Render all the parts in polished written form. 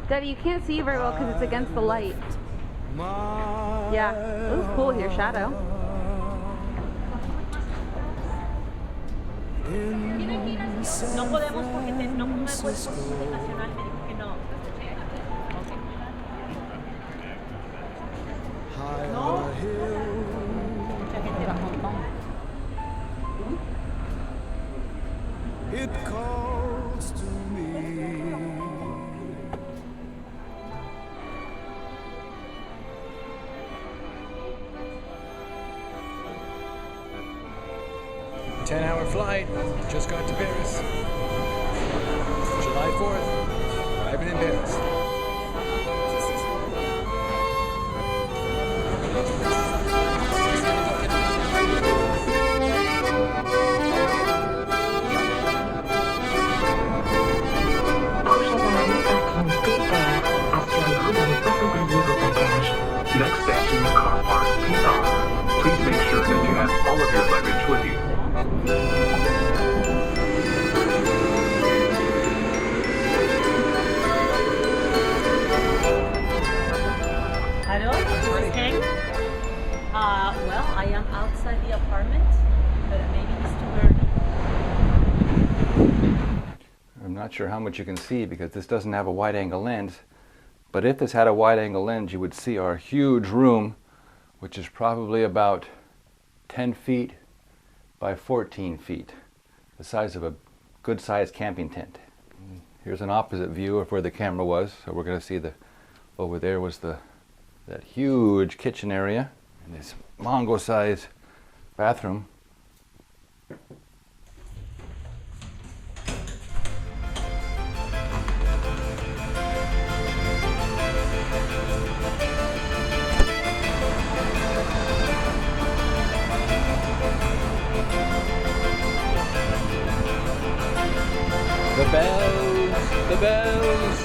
Daddy, you can't see very well because it's against the light. Yeah, it was cool here, shadow. No podemos porque no me puedes por nacional, me dijo que no. No. Mucha gente va a Hong Kong. It calls to me. 10-hour flight, just got to Paris. July 4th, arriving in Paris. Next station, car park, Pisa. Please make sure that you have all of your luggage with you. Hello, okay. Well, I am outside the apartment, but maybe it's too early. I'm not sure how much you can see because this doesn't have a wide-angle lens, but if this had a wide-angle lens, you would see our huge room, which is probably about 10 feet by 14 feet, the size of a good-sized camping tent. Here's an opposite view of where the camera was, so we're going to see over there was that huge kitchen area and this mongo-sized bathroom. The bells, the bells.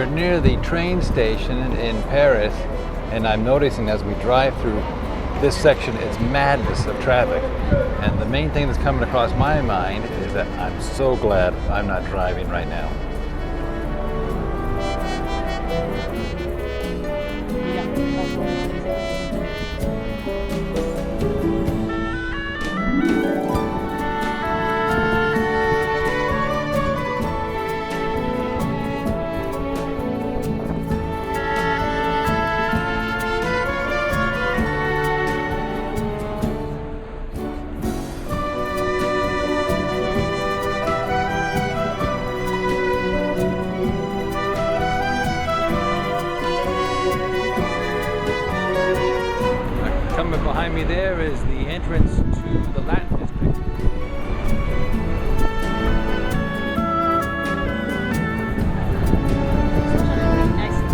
We're near the train station in Paris, and I'm noticing as we drive through this section, it's madness of traffic. And the main thing that's coming across my mind is that I'm so glad I'm not driving right now. Coming behind me there is the entrance to the Latin District.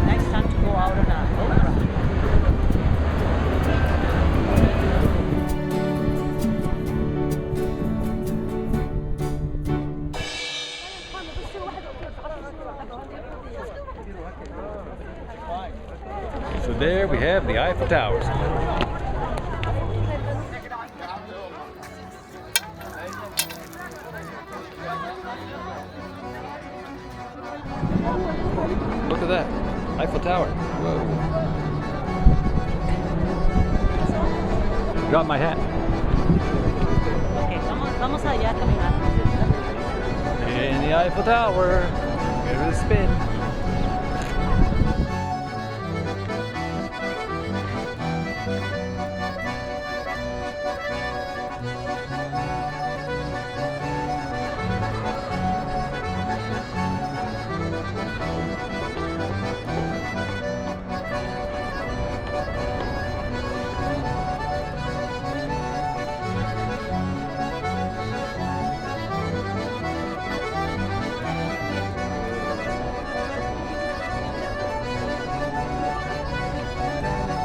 Nice time to go out on a boat ride. So there we have the Eiffel Towers. Look at that, Eiffel Tower. Whoa. Got my hat. Okay, vamos allá a caminar. In the Eiffel Tower. Here's a spin.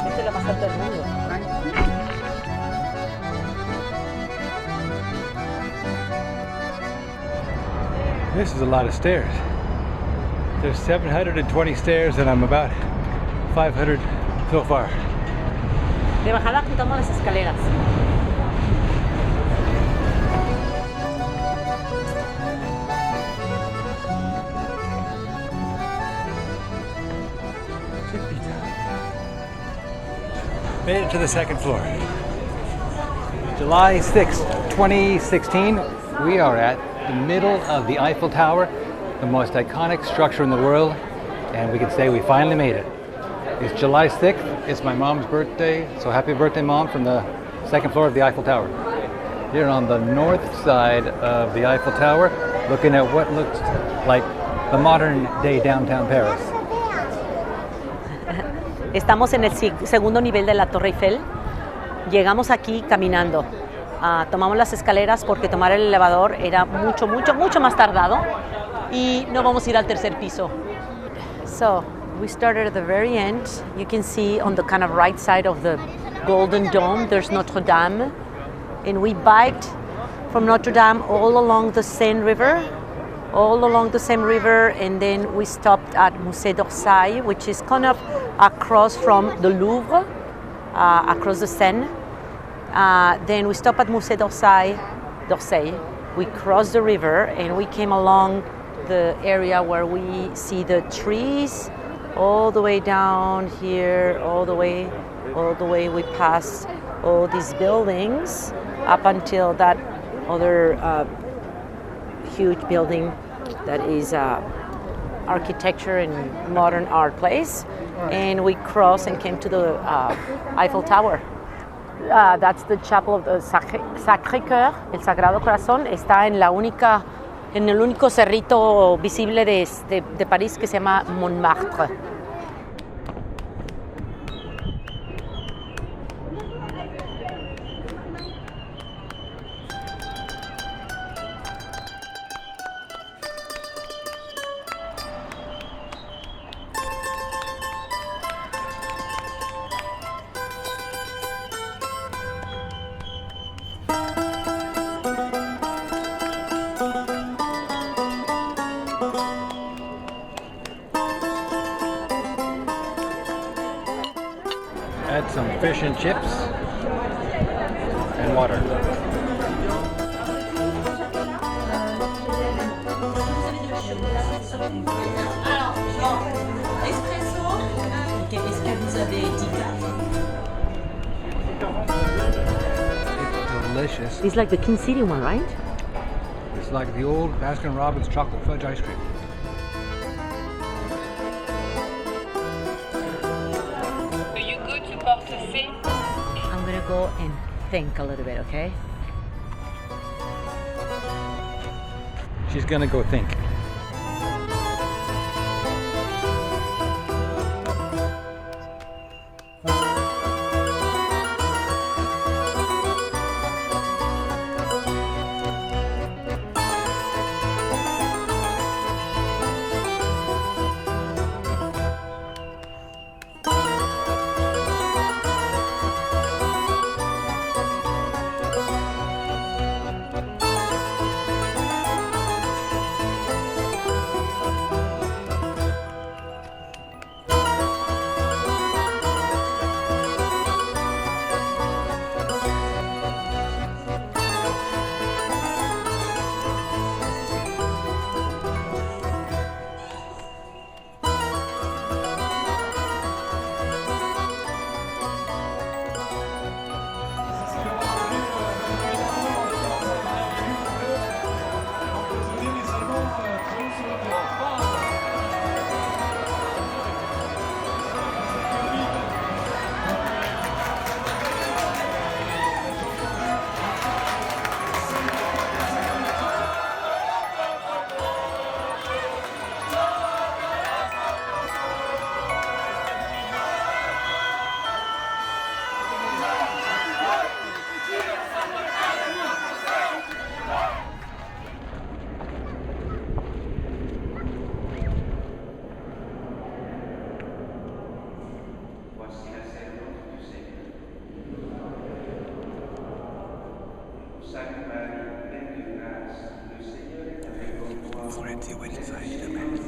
Esta es la más alta del mundo. This is a lot of stairs. There's 720 stairs and I'm about 500 so far. De bajada juntamos las escaleras. Made it to the second floor. July 6th, 2016. We are at the middle of the Eiffel Tower, the most iconic structure in the world, and we can say we finally made it. It's July 6th. It's my mom's birthday, so happy birthday, Mom, from the second floor of the Eiffel Tower. Here on the north side of the Eiffel Tower, looking at what looks like the modern day downtown Paris. Estamos en el segundo nivel de la Torre Eiffel. Llegamos aquí caminando. Tomamos las escaleras porque tomar el elevador era mucho más tardado. Y no vamos a ir al tercer piso. So, we started at the very end. You can see on the kind of right side of the Golden Dome, there's Notre Dame. And we biked from Notre Dame all along the Seine River. And then we stopped at Musée d'Orsay, which is kind of across from the Louvre, across the Seine. Then we stopped at Musée d'Orsay. We crossed the river and we came along the area where we see the trees all the way down here, all the way we passed all these buildings up until that other huge building that is architecture and modern art place, and we crossed and came to the Eiffel Tower. That's the chapel of the Sacré-Cœur, el Sagrado Corazón. Está en el único cerrito visible de París que se llama Montmartre. Add some fish and chips and water. It's delicious. It's like the King City one, right? It's like the old Baskin-Robbins chocolate fudge ice cream. I'm gonna go and think a little bit, okay? She's gonna go think. Florencia, wait inside. She's Amyx.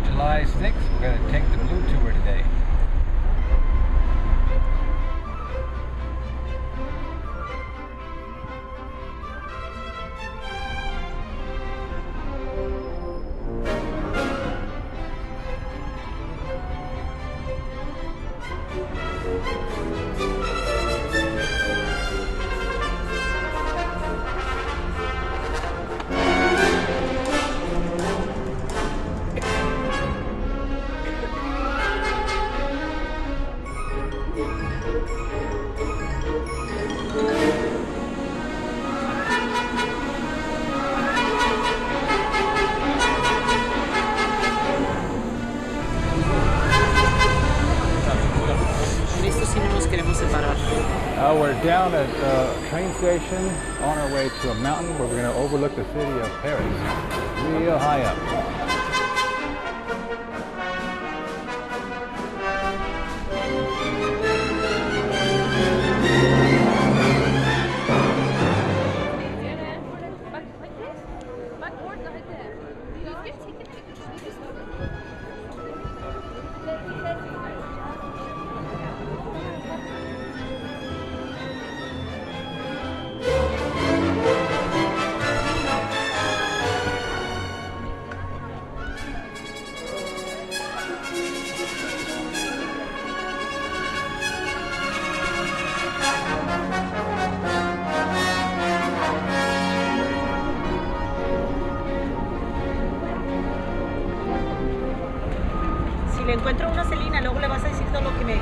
July 6th, we're going to take the blue tour today. We're down at the train station on our way to a mountain where we're going to overlook the city of Paris, real high up. Le encuentro una Celina, luego le vas a decir todo lo que me...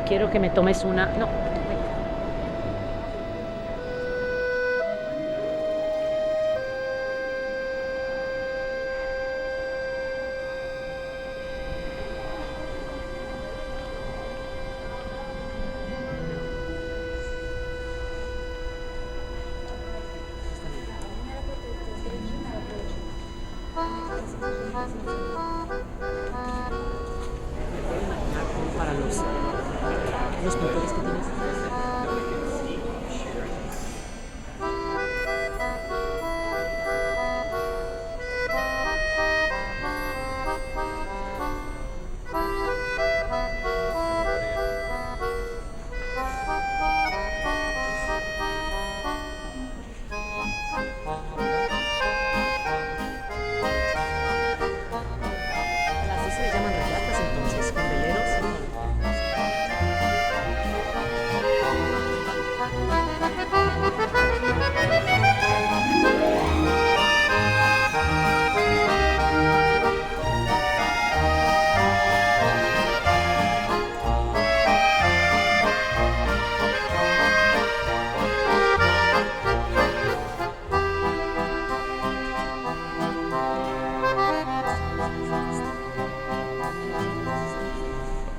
y quiero que me tomes una. No. Para los pintores que tienes. Las dos se le llaman regatas, entonces, con veleros.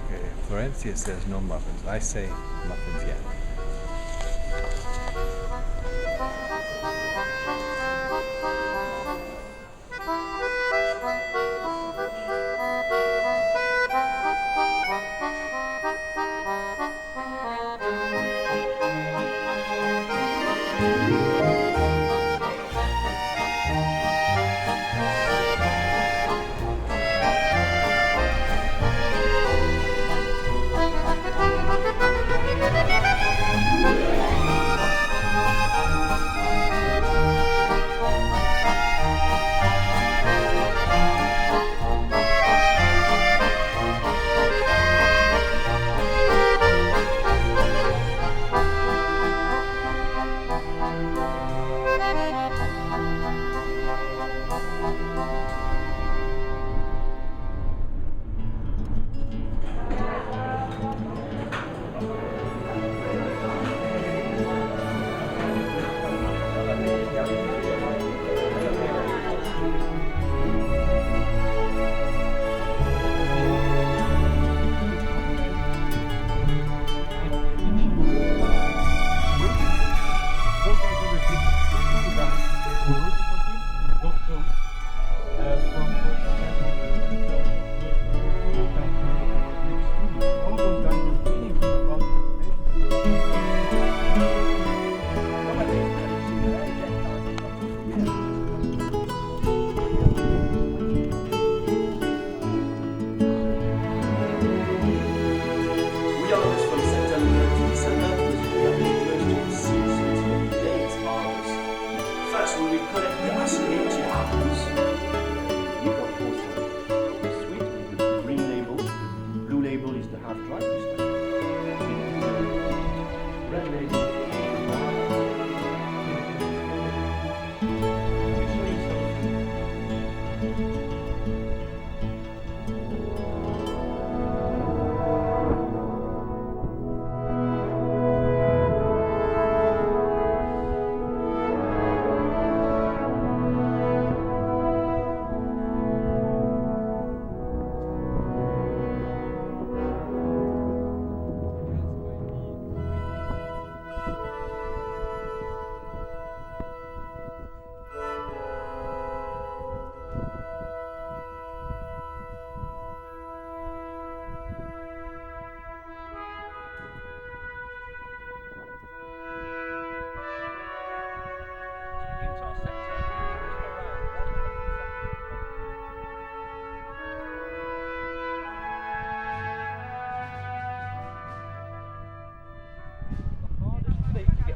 Okay, Florencia says no muffins. I say muffins yet.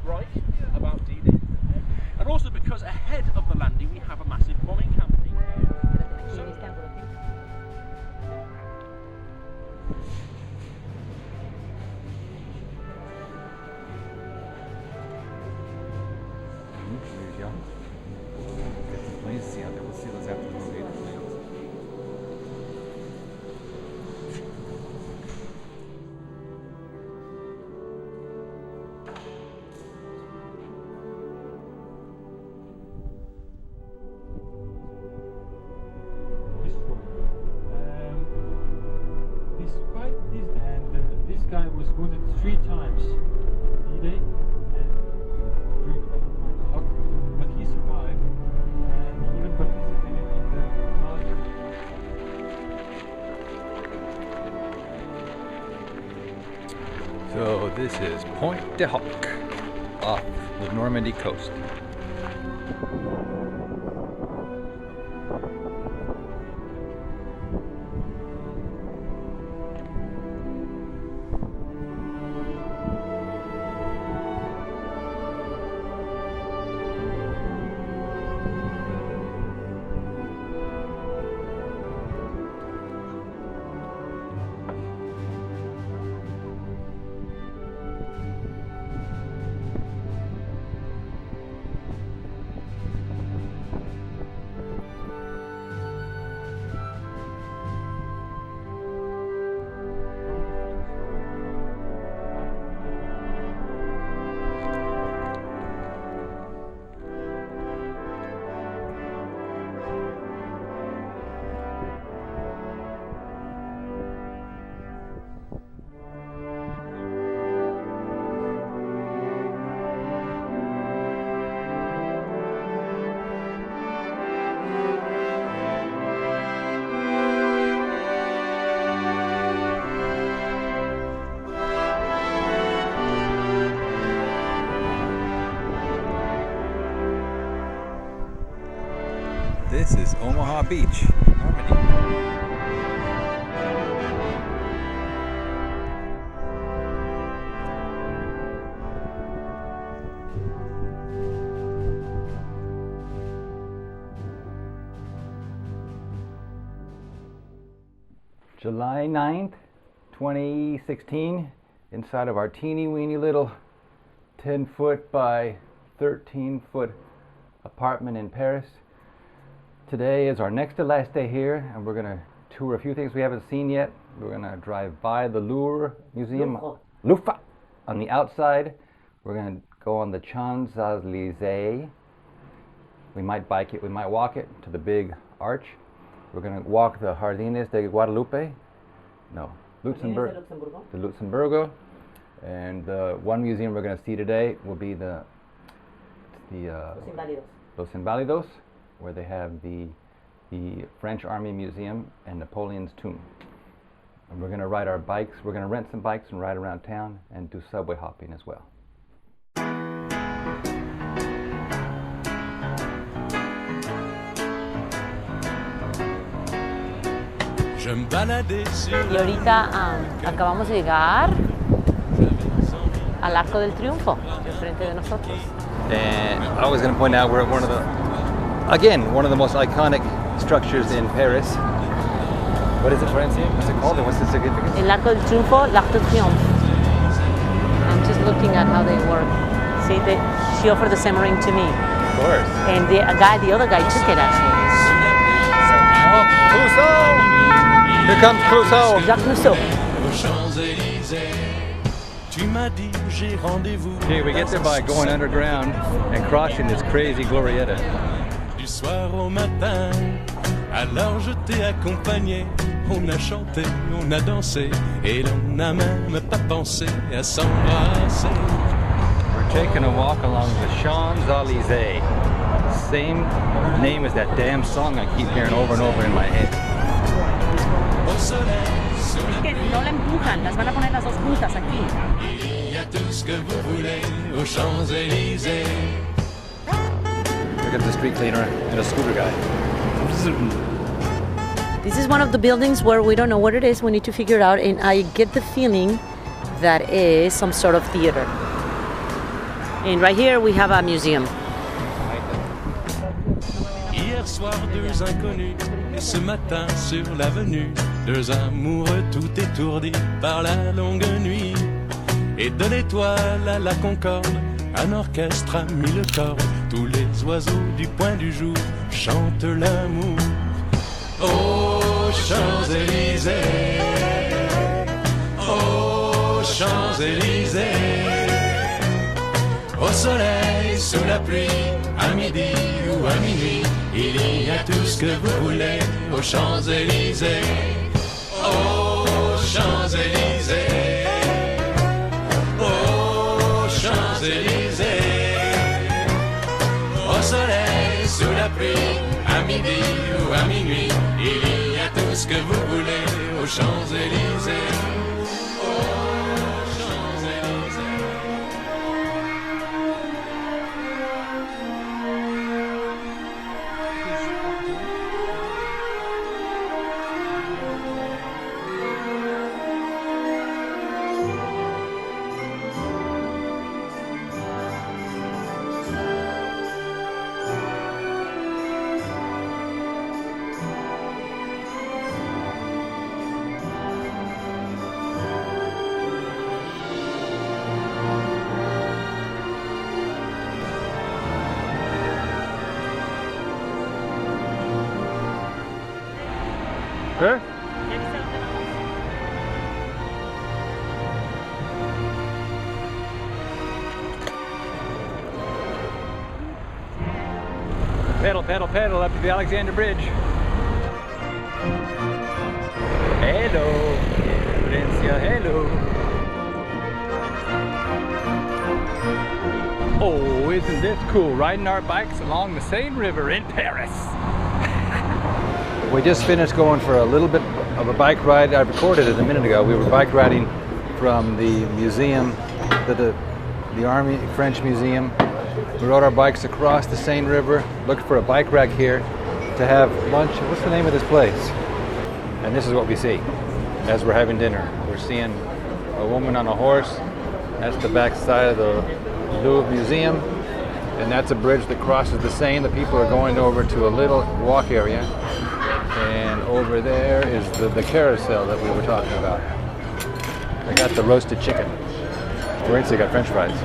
Right about D-Day, and also because ahead of the landing we have a massive bombing campaign. So, There you go. Get the planes, see how they will see those after the rotator planes. was wounded 3 times. D-Day and during the Battle of Mont, but he survived and he even participated in the Prague. So this is Point de Hoc off the Normandy coast. This is Omaha Beach, Normandy. July 9th, 2016, inside of our teeny weeny little 10-foot by 13-foot apartment in Paris. Today is our next to last day here, and we're going to tour a few things we haven't seen yet. We're going to drive by the Louvre Museum, Louvre, on the outside. We're going to go on the Champs-Élysées. We might bike it, we might walk it to the big arch. We're going to walk the Jardines de Guadalupe. No, Luxembourg. The Luxembourg. And the one museum we're going to see today will be the Los Inválidos, where they have the French Army Museum and Napoleon's tomb. And we're going to ride our bikes. We're going to rent some bikes and ride around town and do subway hopping as well. Y ahorita acabamos de llegar al Arco del Triunfo, enfrente de nosotros. And I was going to point out we're at one of the most iconic structures in Paris. What is it, Florencia? What's it called and what's the significance? El Arco del Triunfo, l'Arc de Triomphe. I'm just looking at how they work. See, she offered the same ring to me. Of course. And the other guy took it actually. Oh, Clouseau! Here comes Clouseau. Jacques Clouseau. Okay, we get there by going underground and crossing this crazy glorietta. Du soir au matin, alors je t'ai accompagné. On a chanté, on a dansé, et l'on n'a même pas pensé à s'embrasser. We're taking a walk along the Champs-Élysées. Same name as that damn song I keep hearing over and over in my head. Au soleil, Es que no la empujan, las van a poner las dos juntas aquí. il y a tout ce que vous voulez aux Champs-Élysées. Look at the street cleaner and a scooter guy. This is one of the buildings where we don't know what it is. We need to figure it out, and I get the feeling that is some sort of theater. And right here we have a museum. Hier soir, deux inconnus, et ce matin sur l'avenue, deux amoureux tout étourdis par la longue nuit. Et de l'étoile à la concorde, un orchestre a mis le corps. Tous les oiseaux du point du jour chantent l'amour. Aux Champs-Élysées, aux Champs-Élysées, au soleil, sous la pluie, à midi ou à minuit, il y a tout ce que vous voulez aux Champs-Élysées, aux Champs-Élysées. à midi ou à minuit, il y a tout ce que vous voulez aux Champs-Élysées. Aux Champs-Élysées. Sure. Pedal, pedal, pedal up to the Alexander Bridge. Hello, Florencia, hello. Oh, isn't this cool, riding our bikes along the Seine River in Paris. We just finished going for a little bit of a bike ride. I recorded it a minute ago. We were bike riding from the museum to the Army French Museum. We rode our bikes across the Seine River, looked for a bike rack here to have lunch. What's the name of this place? And this is what we see as we're having dinner. We're seeing a woman on a horse. That's the back side of the Louvre Museum. And that's a bridge that crosses the Seine. The people are going over to a little walk area. And over there is the carousel that we were talking about. I got the roasted chicken. Florencia got French fries.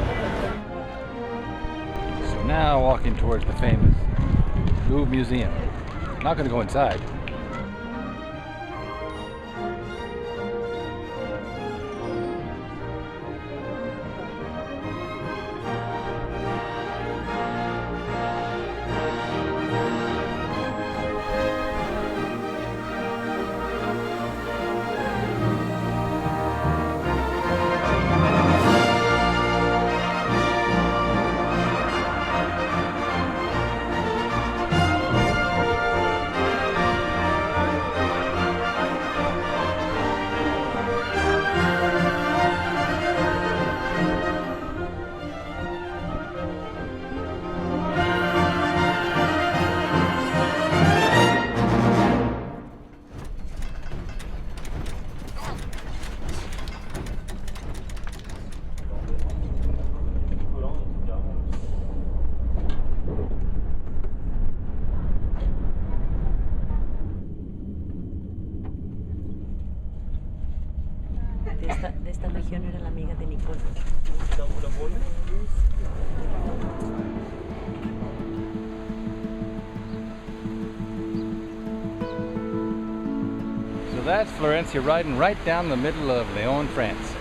So now walking towards the famous Louvre Museum. Not going to go inside. De esta región era la amiga de Nicole. So that's Florencia riding right down the middle of Lyon, France.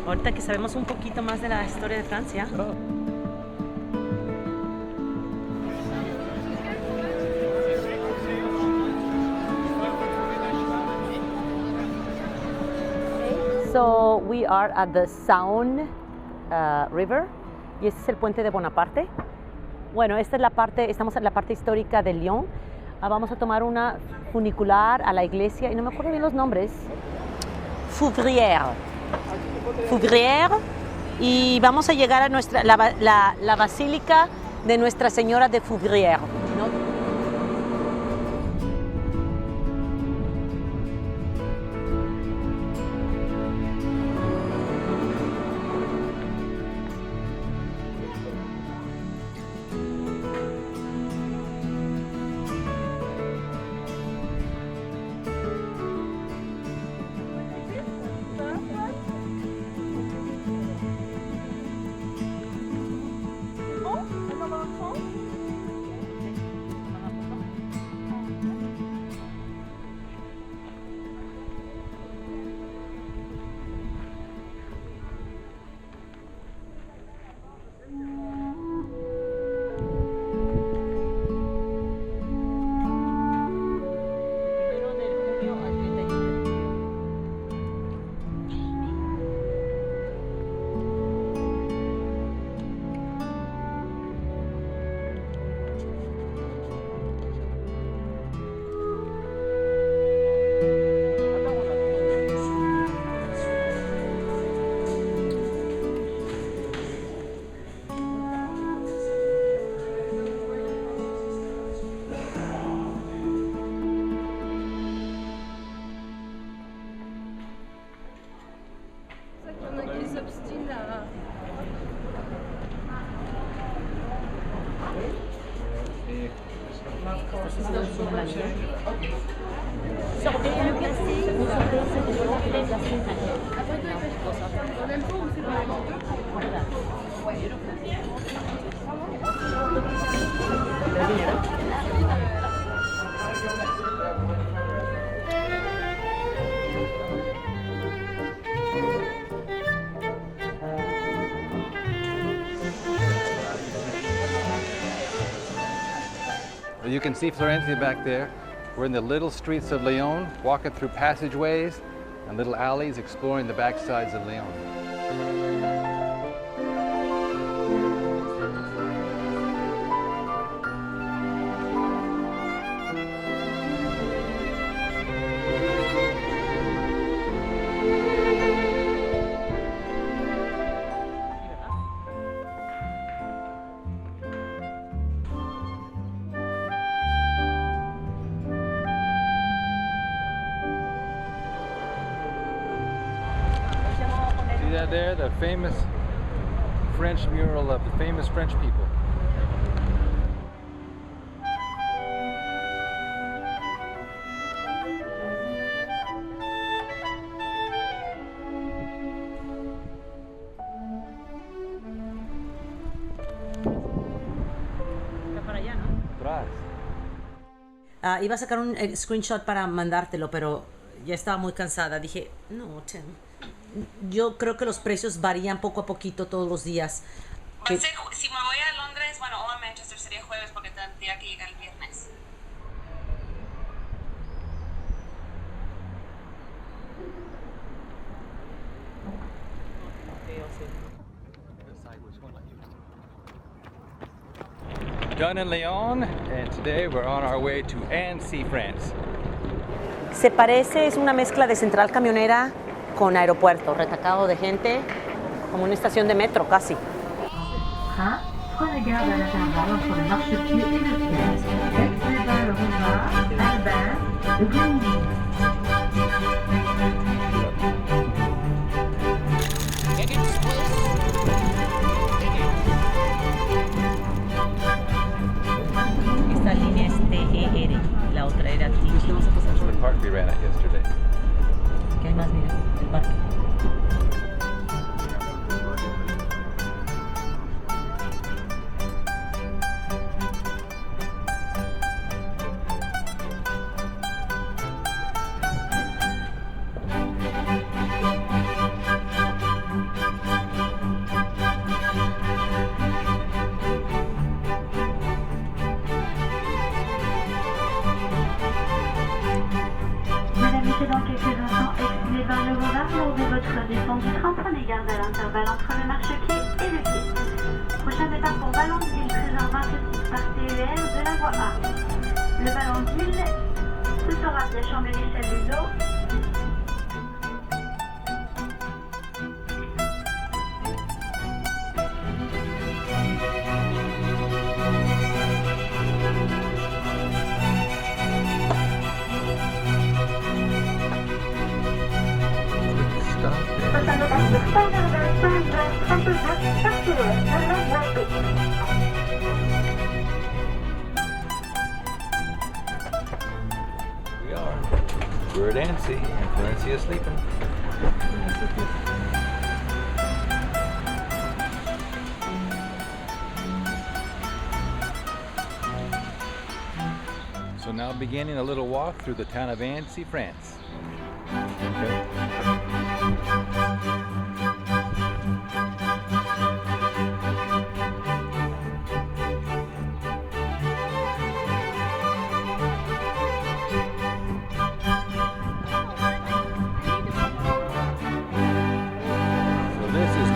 Ahorita que sabemos un poquito más de la historia de Francia. Oh. So we are at the Saône River y este es el puente de Bonaparte. Bueno, esta es la parte, estamos en la parte histórica de Lyon. Vamos a tomar una funicular a la iglesia y no me acuerdo bien los nombres. Fouvrière y vamos a llegar a la basílica de Nuestra Señora de Fouvrière. ¿No? Well, you can see Florencia back there. We're in the little streets of Lyon, walking through passageways and little alleys, exploring the backsides of Lyon. See that there? The famous French mural of the famous French people. Iba a sacar un screenshot para mandártelo, pero ya estaba muy cansada. Dije, no, Tim. Yo creo que los precios varían poco a poquito todos los días. Si me voy a Londres, bueno, o a Manchester sería jueves porque tendría que llegar el viernes. Done in Lyon, and today we're on our way to Annecy, France. Se parece, es una mezcla de central camionera con aeropuerto, retacado de gente, como una estación de metro casi. Prenez garde à l'intervalle entre le marchepied et le quai. Aix-les-Bains-le-Rouvard, Albin, Rouy. Esta línea es TER, la otra era T. The park we ran at yesterday. ¿Qué hay más? Mira, el parque. Dans quelques instants, Aix-les-Bains-le-Rouvard, lors de votre descente du train, prenez garde à l'intervalle entre le marchepied et le quai. Prochain départ pour Valence-Ville, 13h26 par TER de la voie A. Le Valence-Ville, ce sera via Chambéry-Chelles-les-Eaux. We are. We're at Annecy, and Florencia is sleeping. So now beginning a little walk through the town of Annecy, France.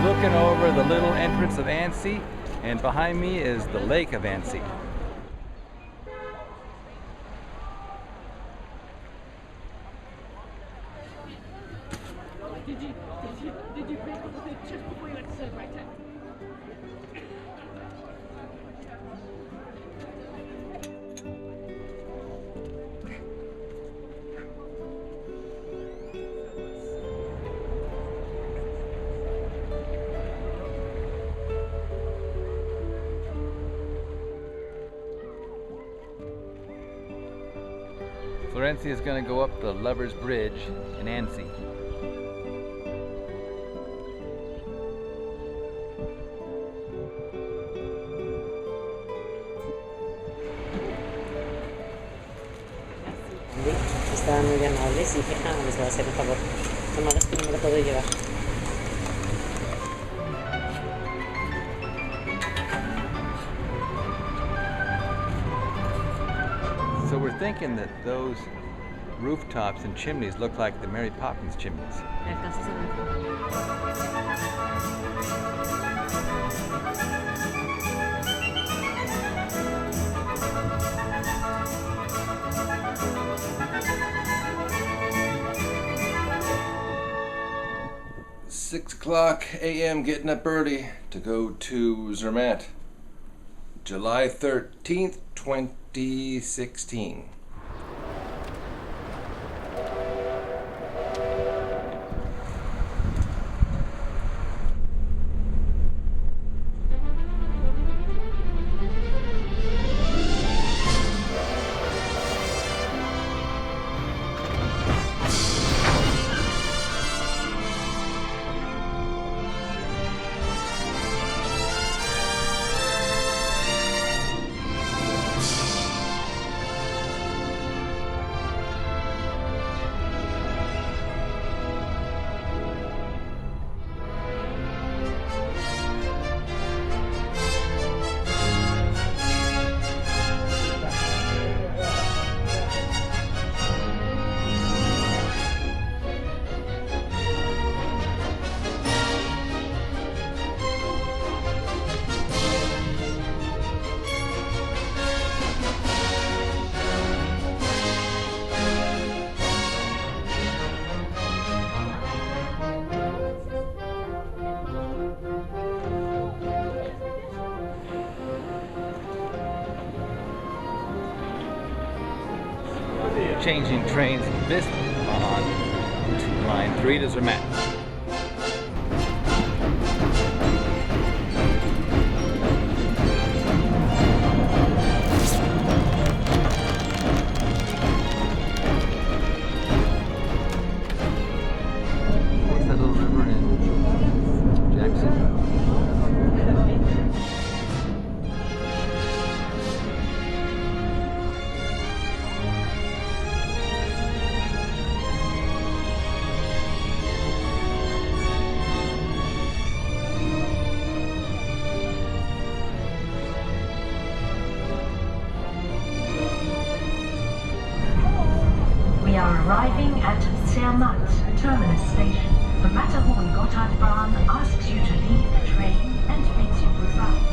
Looking over the little entrance of Annecy, and behind me is the lake of Annecy. Did you pick up the thing just before you went to serve right? Florencia is going to go up the Lover's Bridge in Annecy. Estaban muy amables y dije, les voy a hacer un favor. Nomás es que no me lo puedo llevar. So we're thinking that those rooftops and chimneys look like the Mary Poppins chimneys. ¿Alcanzas a ver? 6 o'clock a.m. getting up early to go to Zermatt. July 13th, 2016. Changing trains this on to line 3 to Zermatt. What's that little river in Jackson? We are arriving at Zermatt terminus station. The Matterhorn Gotthardbahn asks you to leave the train and bids you goodbye.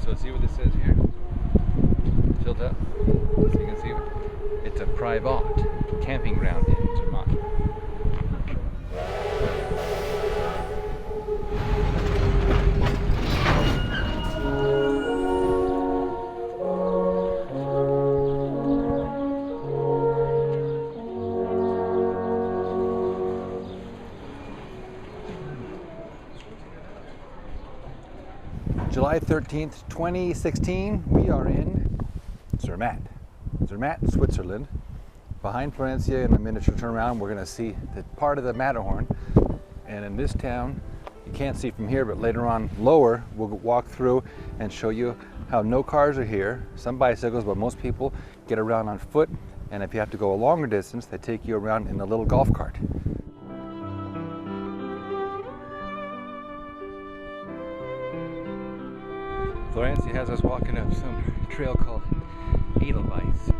So see what this says here? Tilt up so you can see it. It's a private camping ground in Zermatt. July 13th, 2016, we are in Zermatt. Zermatt, Switzerland. Behind Florencia in a miniature turnaround, we're going to see the part of the Matterhorn. And in this town, you can't see from here, but later on lower, we'll walk through and show you how no cars are here, some bicycles, but most people get around on foot. And if you have to go a longer distance, they take you around in a little golf cart. Florencia has us walking up some trail called Edelweiss.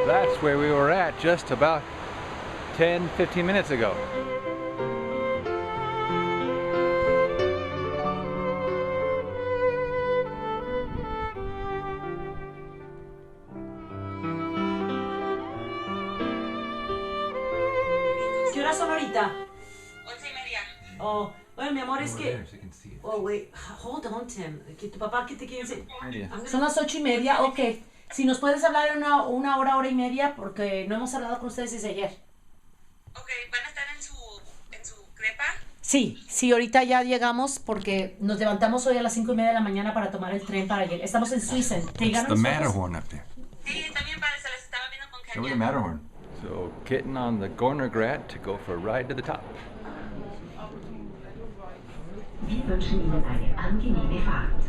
That's where we were at just about 10-15 minutes ago. ¿Qué horas son ahorita? 11:30. Oh, bueno, mi amor, es que... Oh, wait, hold on, Tim. Que tu papá, ¿qué te quiere decir? Son las 8:30, ok. Si nos puedes hablar en una hora y media, porque no hemos hablado con ustedes desde ayer. Ok, ¿van a estar en su crepa? Sí, ahorita ya llegamos porque nos levantamos hoy a las 5:30 de la mañana para tomar el tren para llegar. Estamos en Suiza. ¿Te llegaron The los fotos? Matterhorn up there. Sí, también padre, se les estaba viendo con Show me the cariño. Matterhorn. So getting on the Gornergrat to go for a ride to the top. Wir wünschen Ihnen eine angenehme Fahrt.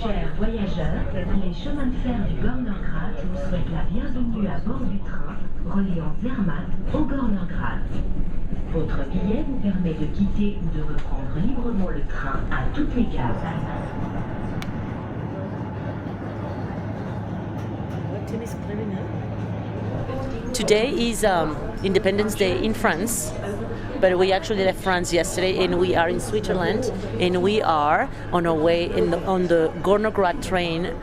Chers voyageurs, les chemins de fer du Gornergrat vous souhaitent la bienvenue à bord du train reliant Zermatt au Gornergrat. Votre billet vous permet de quitter ou de reprendre librement le train à toutes les gares. Today is Independence Day in France, but we actually left France yesterday and we are in Switzerland and we are on our way on the Gornergrat train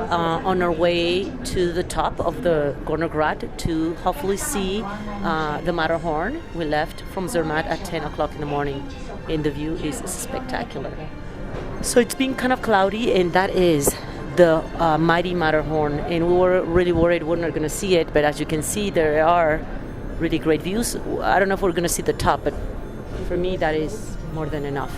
on our way to the top of the Gornergrat to hopefully see the Matterhorn. We left from Zermatt at 10 o'clock in the morning and the view is spectacular. So it's been kind of cloudy and that is the mighty Matterhorn, and we were really worried we're not going to see it, but as you can see there are really great views. I don't know if we're going to see the top, but for me that is more than enough.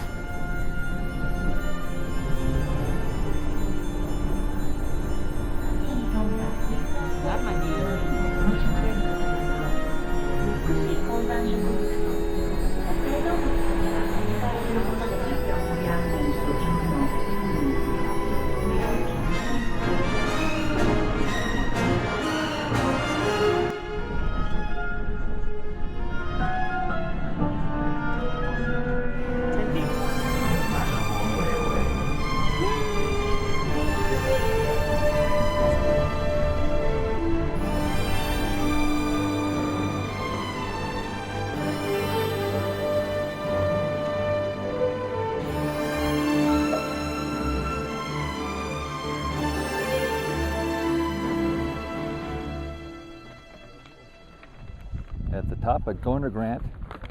At the top of Gornergrat,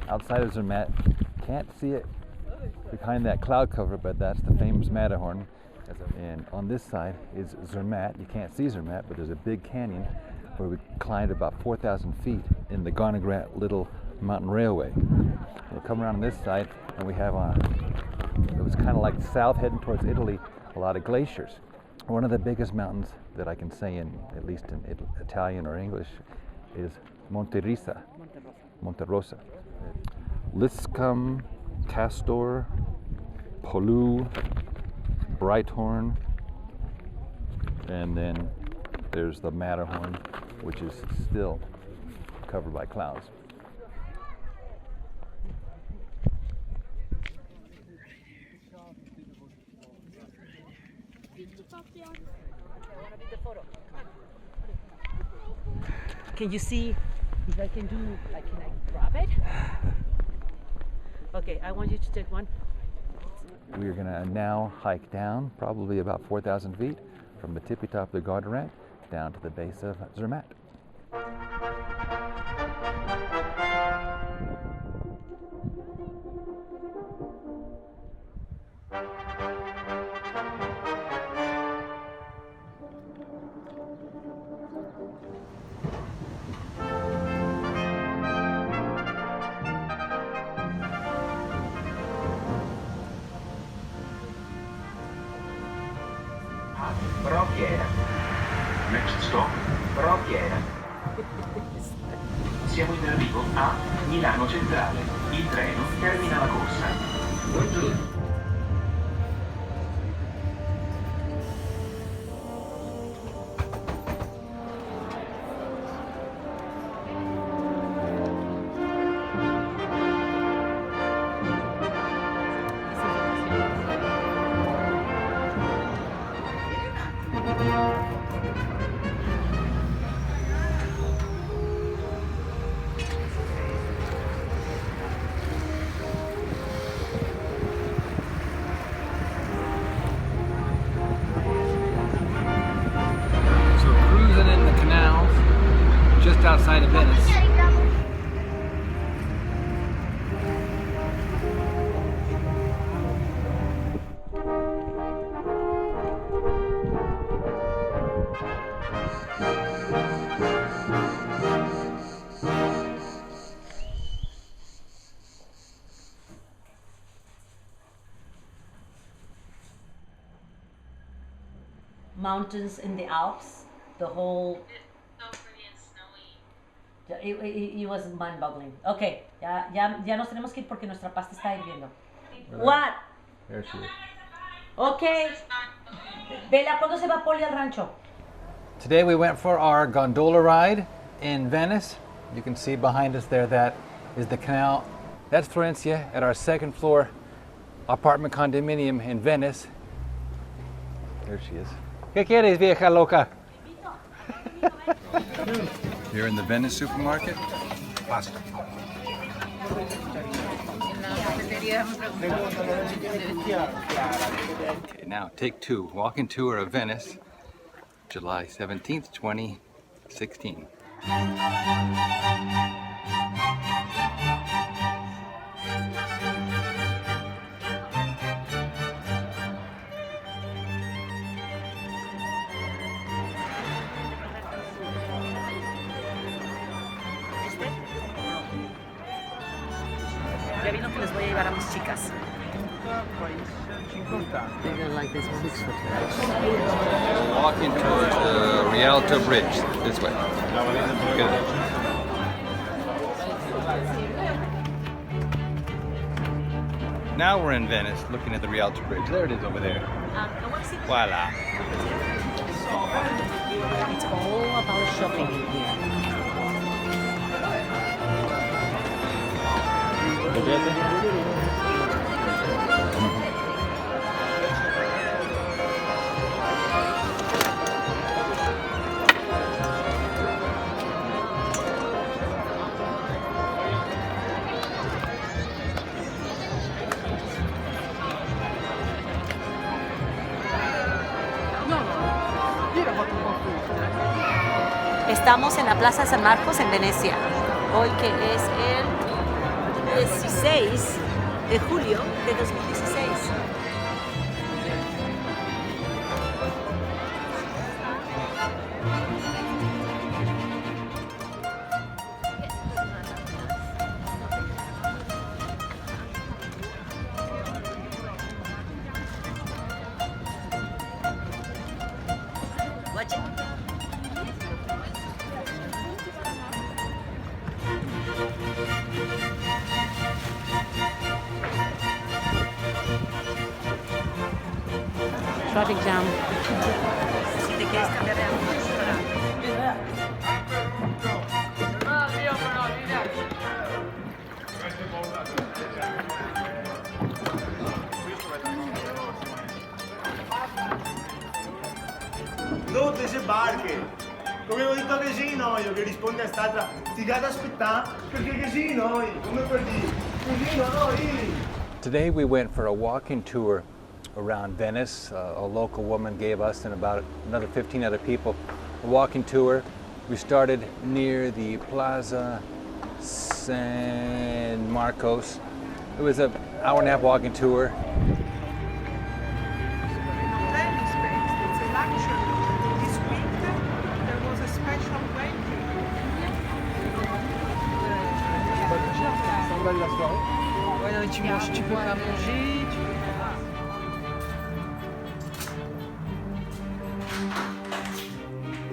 outside of Zermatt. Can't see it behind that cloud cover, but that's the famous Matterhorn. And on this side is Zermatt. You can't see Zermatt, but there's a big canyon where we climbed about 4,000 feet in the Gornergrat Little Mountain Railway. We'll come around on this side, and we have it was kind of like south heading towards Italy, a lot of glaciers. One of the biggest mountains that I can say in, at least in Italian or English, is Monterosa. Liscum, Castor, Polu, Brighthorn, and then there's the Matterhorn, which is still covered by clouds. Can you see if I can do, like, can I grab it? Okay, I want you to take one. We're gonna now hike down probably about 4,000 feet from the tippy top of the Gornergrat down to the base of Zermatt. Next stop, Baropiera. Siamo in arrivo a Milano Centrale. Il treno termina la corsa. Buongiorno. Outside of Venice. Mountains in the Alps, the whole. It was mind-boggling. Okay, ya nos tenemos que ir porque nuestra pasta está hirviendo. What? There she is. Okay. Bella, ¿cuándo se va Poli al rancho? Today we went for our gondola ride in Venice. You can see behind us there, that is the canal. That's Florencia at our second floor apartment condominium in Venice. There she is. ¿Qué quieres, vieja loca? You're in the Venice supermarket? Okay, now take two. Walking tour of Venice, July 17th, 2016. Ya vino que les voy a llevar a mis chicas. They're gonna like this one. Walking towards the Rialto Bridge, this way. Good. Now we're in Venice, looking at the Rialto Bridge. There it is over there. Voila. It's all about shopping in here. Estamos en la Plaza San Marcos en Venecia, hoy que es el 16 de julio de 2016. Watch it. Traffic jam. Si te quieres cambiar de auto, Tutte queste barche. Come ho detto che sì, no, io che risponde è stata ti date aspettare perché che sì, noi, come per dire, così noi. Today we went for a walking tour around Venice. A local woman gave us and about another 15 other people a walking tour. We started near the Plaza San Marcos. It was an hour and a half walking tour. Ouais, tu manges, tu peux pas manger.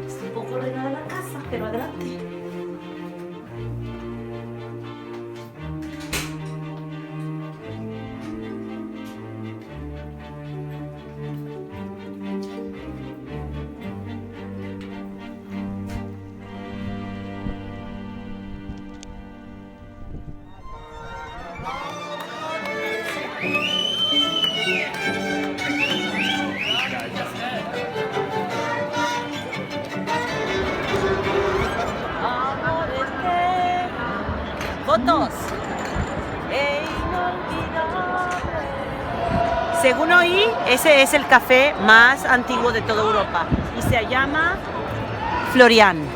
Estoy un poco regada la casa. Pero adelante. Fotos. Según oí, ese es el café más antiguo de toda Europa y se llama Florian.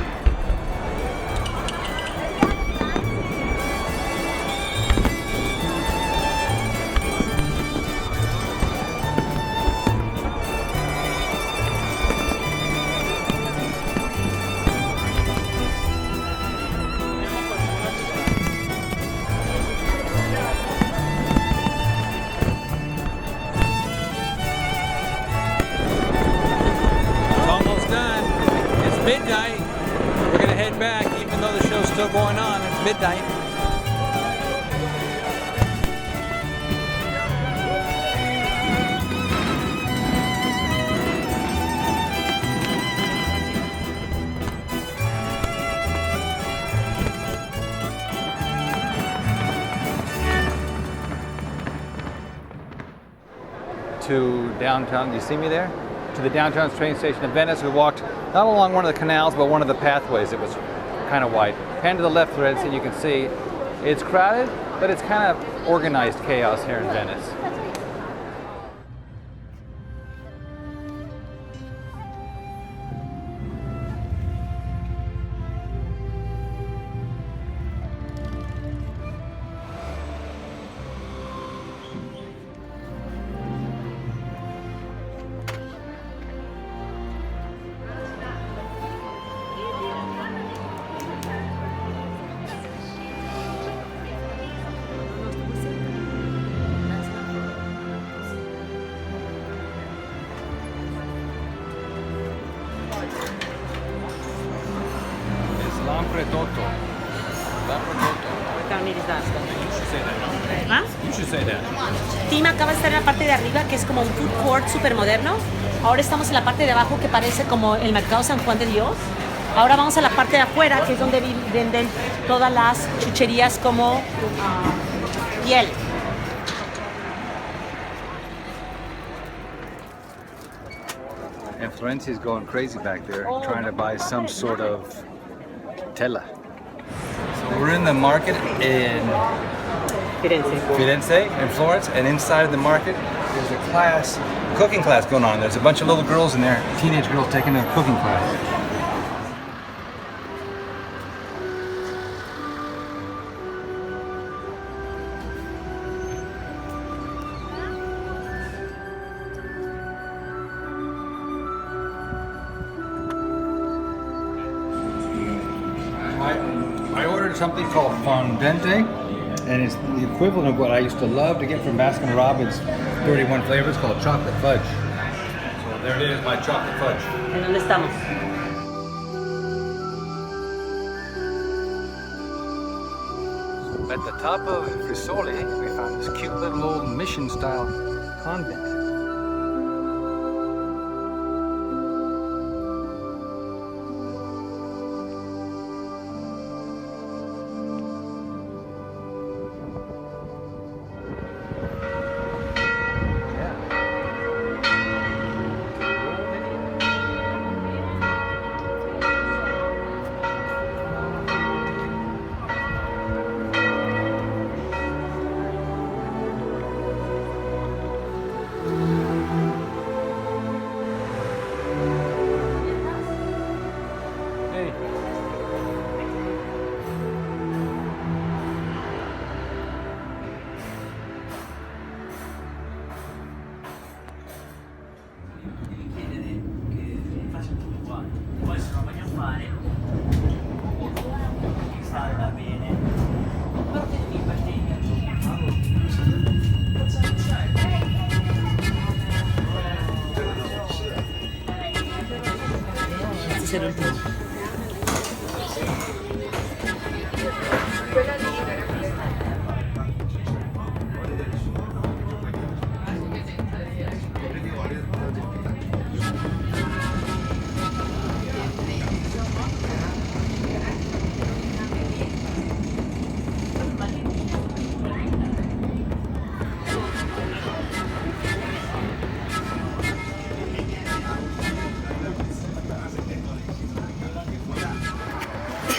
Midnight. We're gonna head back, even though the show's still going on. It's midnight. To downtown. You see me there? To the downtown train station of Venice. We walked not along one of the canals, but one of the pathways. It was kind of wide. Pan to the left, Florencia, and you can see it's crowded, but it's kind of organized chaos here in Venice. You should say that. Tim acaba de estar en la parte de arriba, que es como un food court súper moderno. Ahora estamos en la parte de abajo, que parece como el mercado San Juan de Dios. Ahora vamos a la parte de afuera, que es donde venden todas las chucherías como piel. And Florencia's going crazy back there, trying to buy some sort of tela. So we're in the market in Firenze in Florence, and inside of the market there's a cooking class going on. There's a bunch of little girls in there, teenage girls taking a cooking class. I ordered something called fondente, and it's the equivalent of what I used to love to get from Baskin Robbins 31 flavors, called chocolate fudge. So there it is, my chocolate fudge. ¿En dónde estamos? At the top of Risoli, we found this cute little old mission-style convent.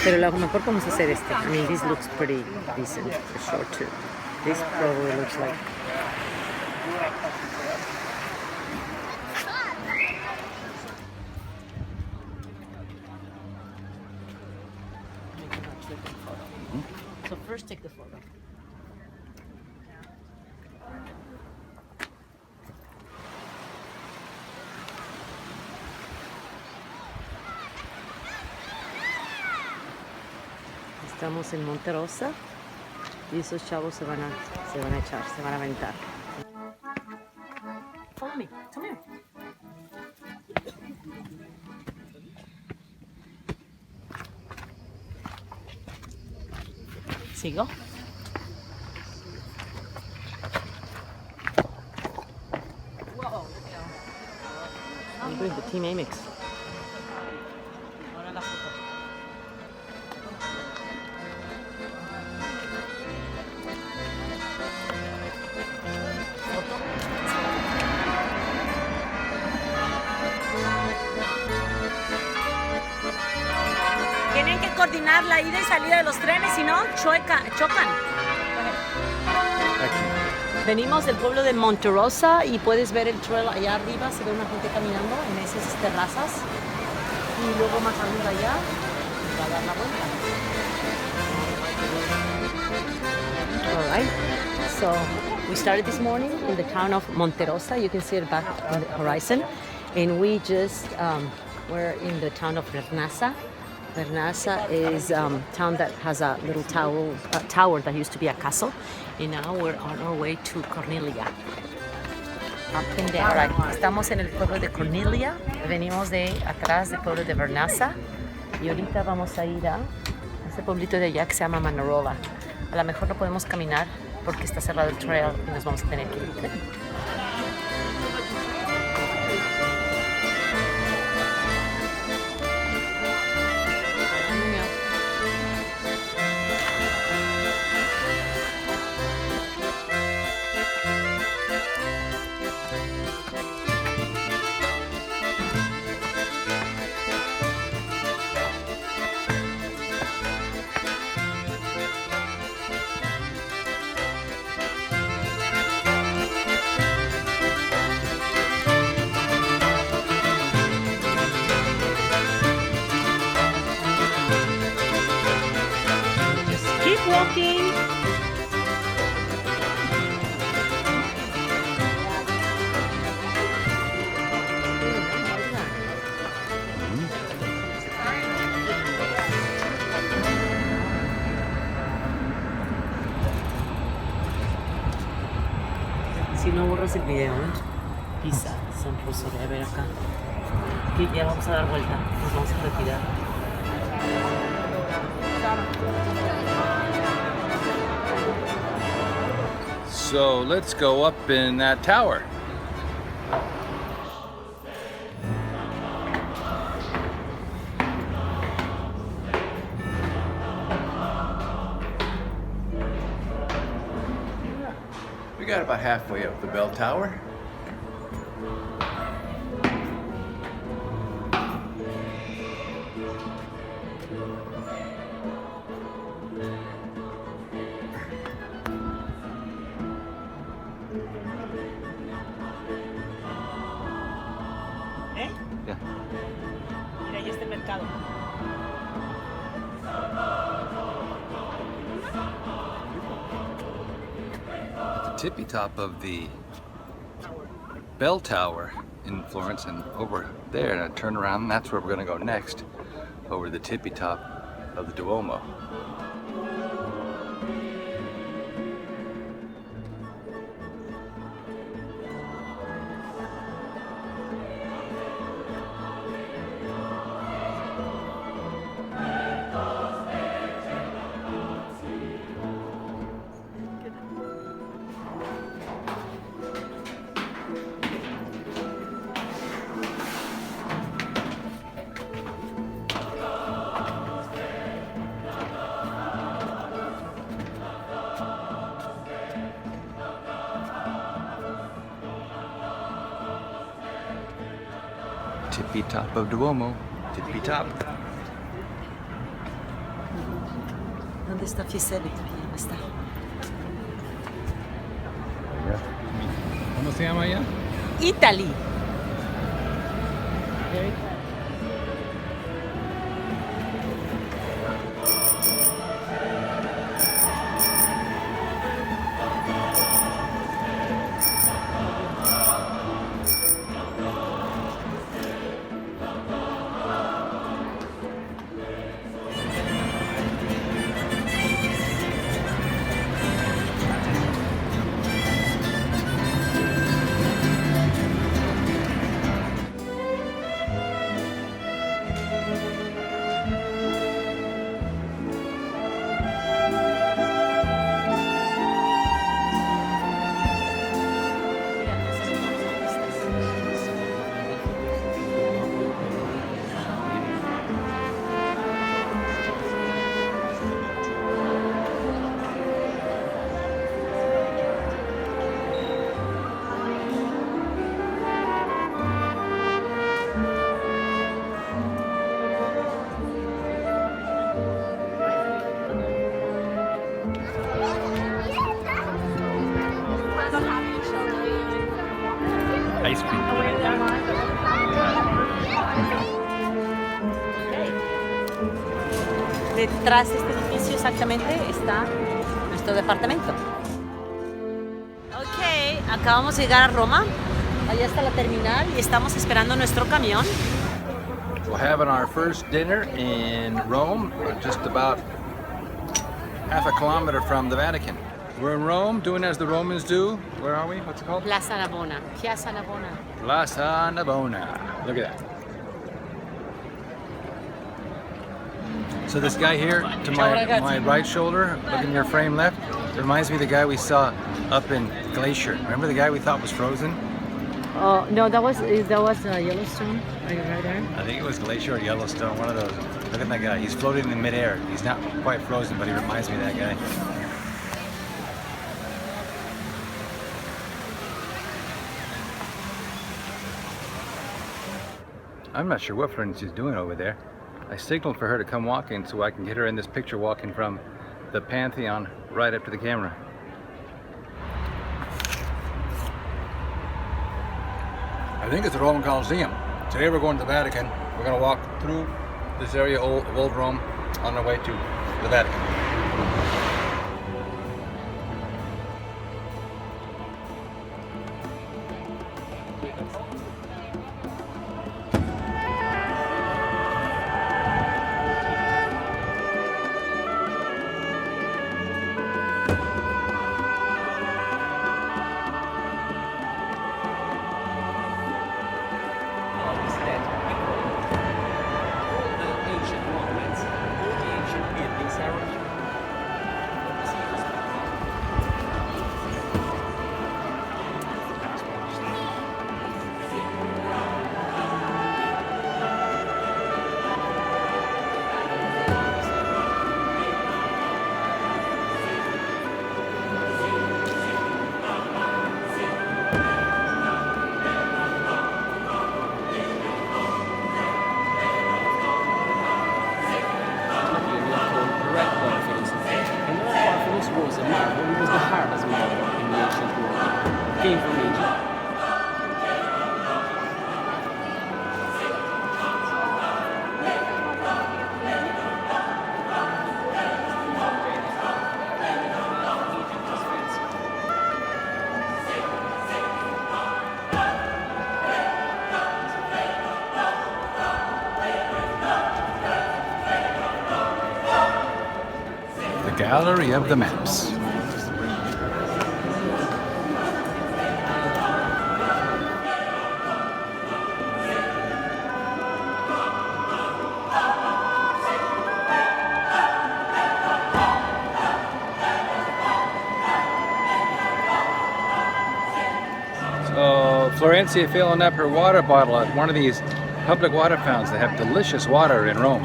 Pero lo mejor vamos a hacer este. I mean, this looks pretty decent for sure too. This probably looks like. So first take the photo. Estamos en Monte Rosa y esos chavos se van a echar, se van a aventar. Follow me, come here. ¿Sigo? I'm doing the Team Amyx. Ahora la foto. Tienen que coordinar la ida y salida de los trenes, si no, chocan. Venimos del pueblo de Monte Rosa y puedes ver el trail allá arriba, se ve una gente caminando en esas terrazas. Y luego más arriba allá va a dar la vuelta. All right, so we started this morning in the town of Monte Rosa. You can see it back on the horizon. And we just were in the town of Vernazza. Vernazza is a town that has a little tower that used to be a castle. And now we're on our way to Cornelia. Up and down. Right. Estamos en el pueblo de Cornelia. Venimos de atrás del pueblo de Vernazza. Y ahorita vamos a ir a ese pueblito de allá que se llama Manarola. A lo mejor no podemos caminar porque está cerrado el trail y nos vamos a tener que ir. Walking. Si no borras el video, Pisa, San Rosario, a ver acá. Aquí ya vamos a dar vuelta, nos vamos a retirar. So let's go up in that tower. We got about halfway up the bell tower. Yeah. Mira, ahí está el mercado. The tippy top of the bell tower in Florence, and over there, and I turn around, and that's where we're going to go next, over the tippy top of the Duomo. tippy top of Duomo. Tippy top. ¿Dónde está Fiesel? ¿Dónde está? ¿Cómo se llama allá? Italy. Ice cream. Detrás de este edificio exactamente está nuestro departamento. Ok, acabamos de llegar a Roma. Allá está la terminal y estamos esperando nuestro camión. We're having our first dinner in Rome, just about half a kilometer from the Vatican. We're in Rome, doing as the Romans do. Where are we? What's it called? Plaza Navona. Piazza Navona. Plaza Navona. Look at that. So this guy here, to my right shoulder, look in your frame left, reminds me of the guy we saw up in Glacier. Remember the guy we thought was frozen? Oh no, that was Yellowstone, right there. I think it was Glacier or Yellowstone, one of those. Look at that guy. He's floating in midair. He's not quite frozen, but he reminds me of that guy. I'm not sure what Florencia's doing over there. I signaled for her to come walking so I can get her in this picture walking from the Pantheon right up to the camera. I think it's the Roman Colosseum. Today we're going to the Vatican. We're going to walk through this area of Old Rome on our way to the Vatican. Came from Egypt. The Gallery of the Maps. So Florencia filling up her water bottle at one of these public water fountains. They have delicious water in Rome.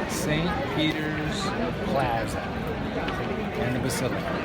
St. Peter's Plaza and the Basilica.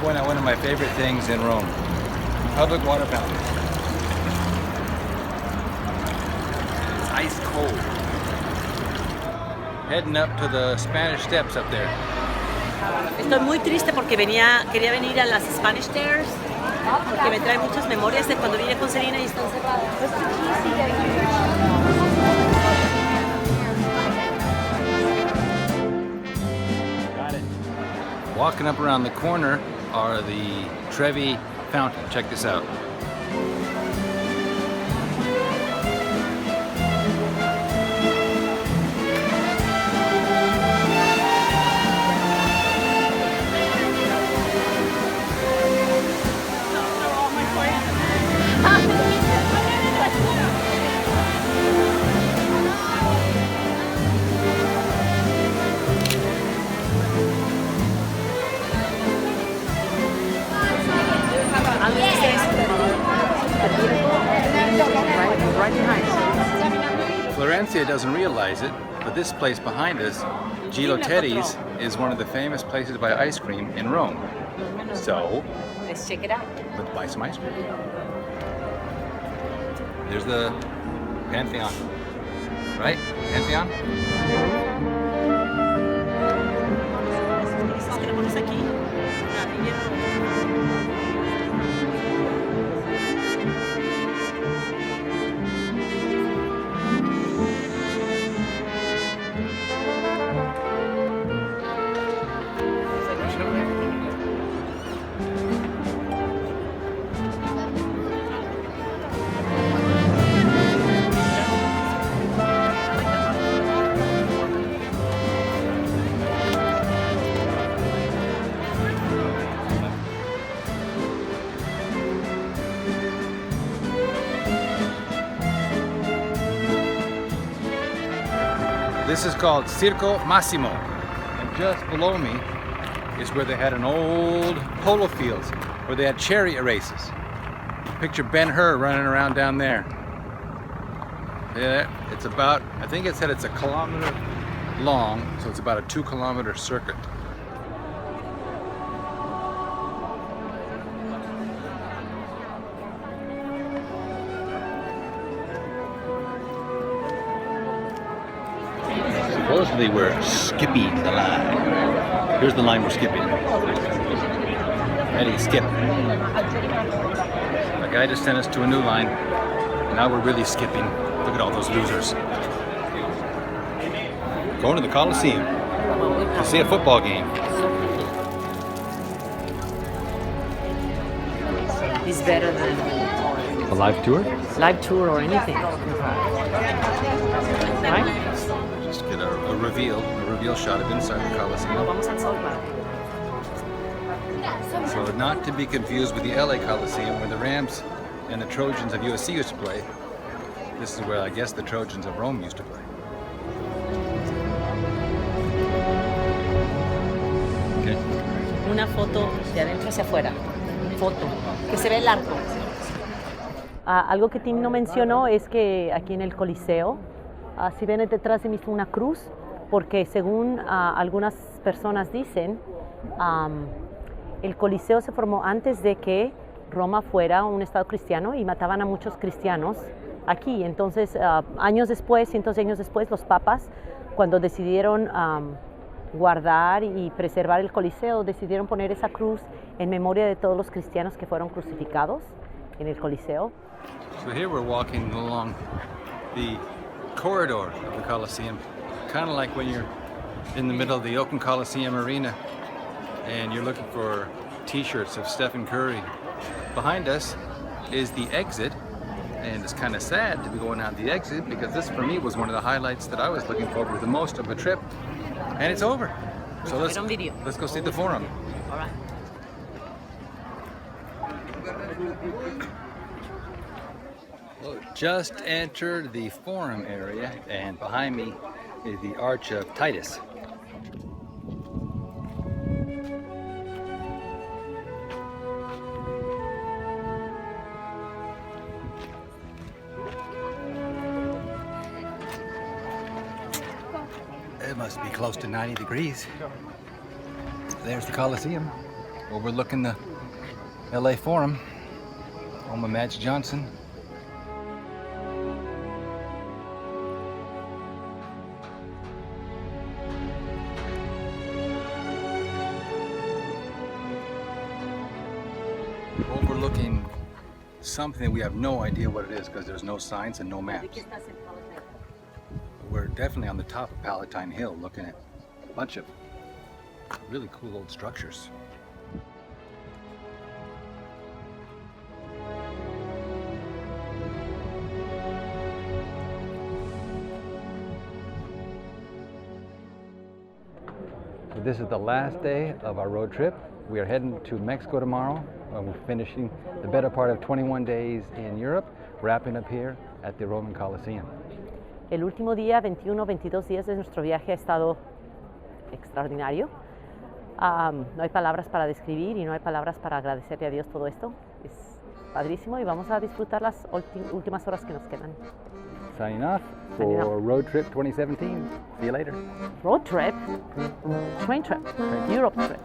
Point out one of my favorite things in Rome, public water fountain. It's ice cold. Heading up to the Spanish Steps up there. Estoy muy triste porque quería venir a las Spanish Stairs, porque me trae muchas memorias de cuando vine con Selena y están cerradas. Got it. Walking up around the corner are the Trevi Fountain. Check this out. Florencia doesn't realize it, but this place behind us, Gilo Teddy's, is one of the famous places to buy ice cream in Rome. So, let's check it out. Let's buy some ice cream. There's the Pantheon, right? Pantheon? This is called Circo Massimo, and just below me is where they had an old polo fields where they had chariot races. Picture Ben-Hur running around down there. Yeah, it's about, I think it said it's 1 kilometer long, so it's about a 2-kilometer circuit. Supposedly we're skipping the line. Here's the line we're skipping. Ready, skip. The guy just sent us to a new line. Now we're really skipping. Look at all those losers. Going to the Coliseum to see a football game. It's better than a live tour? Live tour or anything. Right? Just get a reveal shot of inside the Coliseum. Vamos al sol, padre. So not to be confused with the LA Coliseum where the Rams and the Trojans of USC used to play. This is where I guess the Trojans of Rome used to play. Okay. Una foto de adentro hacia afuera. Foto. Que se ve el arco. Algo que Tim no mencionó es que aquí en el Coliseo, si ven detrás de mí una cruz, porque según algunas personas dicen, el Coliseo se formó antes de que Roma fuera un estado cristiano y mataban a muchos cristianos aquí. Entonces, años después, cientos de años después, los papas, cuando decidieron guardar y preservar el Coliseo, decidieron poner esa cruz en memoria de todos los cristianos que fueron crucificados en el Coliseo. So here we're walking along the corridor of the Coliseum, kind of like when you're in the middle of the Oakland Coliseum arena and you're looking for t-shirts of Stephen Curry. Behind us is the exit, and it's kind of sad to be going out the exit because this for me was one of the highlights that I was looking forward to the most of the trip, and it's over. So let's go see the Forum. All right. Well, just entered the Forum area, and behind me is the Arch of Titus. It must be close to 90 degrees. There's the Coliseum, overlooking the LA Forum, home of Magic Johnson. Overlooking something we have no idea what it is because there's no signs and no maps. We're definitely on the top of Palatine Hill looking at a bunch of really cool old structures. So this is the last day of our road trip. We are heading to Mexico tomorrow. We're finishing the better part of 21 days in Europe, wrapping up here at the Roman Coliseum. El último día, 21, 22 días de nuestro viaje ha estado extraordinario. No hay palabras para describir y no hay palabras para agradecerle a Dios todo esto. Es padrísimo y vamos a disfrutar las últimas horas que nos quedan. Signing off for Road Trip 2017. See you later. Road trip? Train trip. Europe trip.